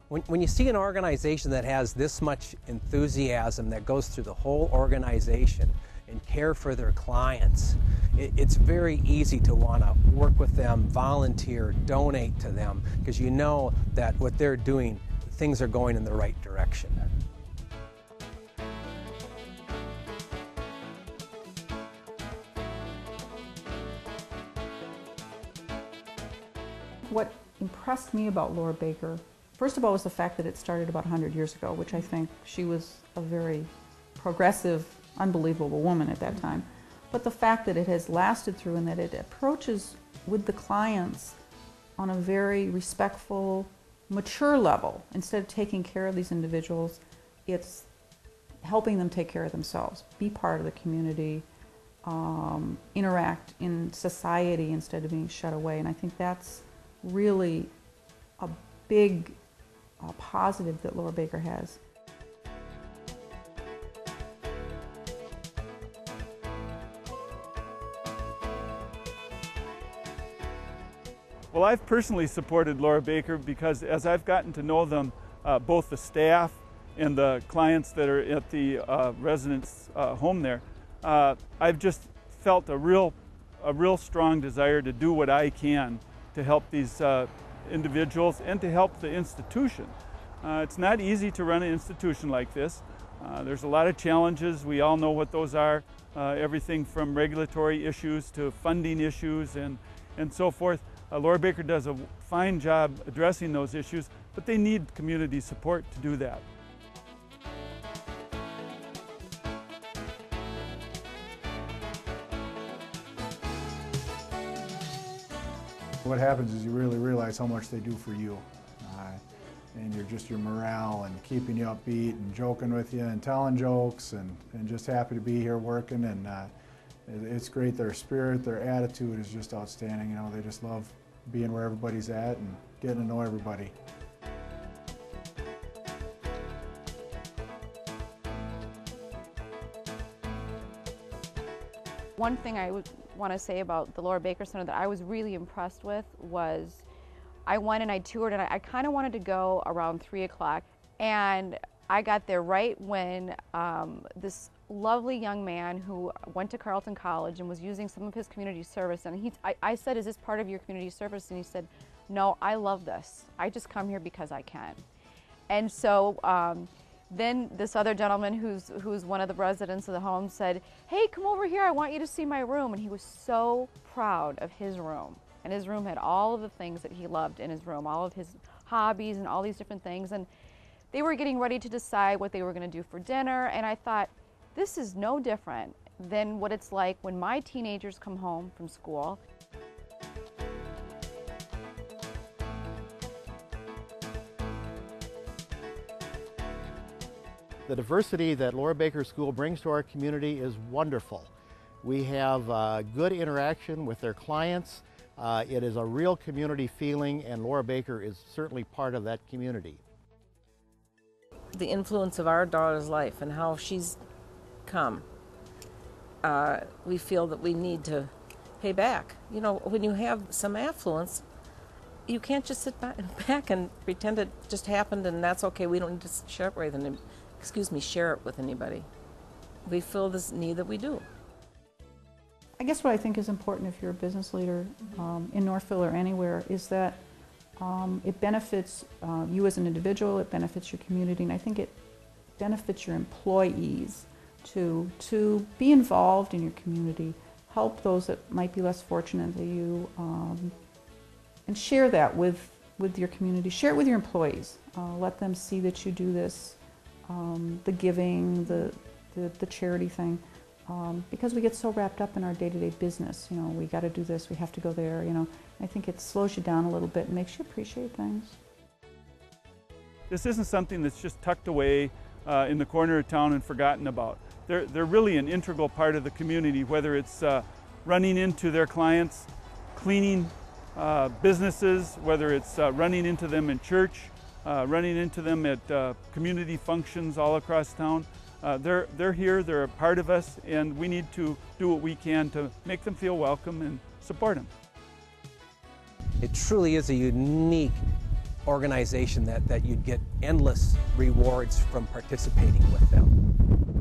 When you see an organization that has this much enthusiasm that goes through the whole organization and care for their clients, it's very easy to want to work with them, volunteer, donate to them, because you know that what they're doing, things are going in the right direction. What impressed me about Laura Baker, first of all, was the fact that it started about 100 years ago, which I think she was a very progressive, unbelievable woman at that time. But the fact that it has lasted through and that it approaches with the clients on a very respectful, mature level. Instead of taking care of these individuals, it's helping them take care of themselves, be part of the community, interact in society instead of being shut away. And I think that's really a big positive that Laura Baker has. Well, I've personally supported Laura Baker because as I've gotten to know them, both the staff and the clients that are at the residents' home there, I've just felt a real strong desire to do what I can to help these individuals and to help the institution. It's not easy to run an institution like this. There's a lot of challenges. We all know what those are, everything from regulatory issues to funding issues and so forth. Laura Baker does a fine job addressing those issues, but they need community support to do that. What happens is you really realize how much they do for you. And your morale and keeping you upbeat and joking with you and telling jokes and just happy to be here working. And it's great. Their spirit, their attitude is just outstanding. You know, they just love being where everybody's at and getting to know everybody. One thing I would want to say about the Laura Baker Center that I was really impressed with was I went and I toured, and I kind of wanted to go around 3 o'clock, and I got there right when this lovely young man who went to Carleton College and was using some of his community service, and I said, "Is this part of your community service?" And he said, "No, I love this. I just come here because I can." And so then this other gentleman who's one of the residents of the home said, "Hey, come over here, I want you to see my room." And he was so proud of his room. And his room had all of the things that he loved in his room, all of his hobbies and all these different things. And they were getting ready to decide what they were going to do for dinner. And I thought, this is no different than what it's like when my teenagers come home from school. The diversity that Laura Baker School brings to our community is wonderful. We have good interaction with their clients. It is a real community feeling, and Laura Baker is certainly part of that community. The influence of our daughter's life and how she's come, we feel that we need to pay back. You know, when you have some affluence, you can't just sit back and pretend it just happened and that's okay. We don't need to share it with anybody. We feel this need that we do. I guess what I think is important if you're a business leader in Northville or anywhere is that it benefits you as an individual, it benefits your community, and I think it benefits your employees to be involved in your community, help those that might be less fortunate than you, and share that with your community. Share it with your employees. Let them see that you do this, the giving, the charity thing. Because we get so wrapped up in our day-to-day business, you know, we got to do this, we have to go there, you know. I think it slows you down a little bit and makes you appreciate things. This isn't something that's just tucked away in the corner of town and forgotten about. They're really an integral part of the community, whether it's running into their clients, cleaning businesses, whether it's running into them in church, running into them at community functions all across town. They're here, they're a part of us, and we need to do what we can to make them feel welcome and support them. It truly is a unique organization that you'd get endless rewards from participating with them.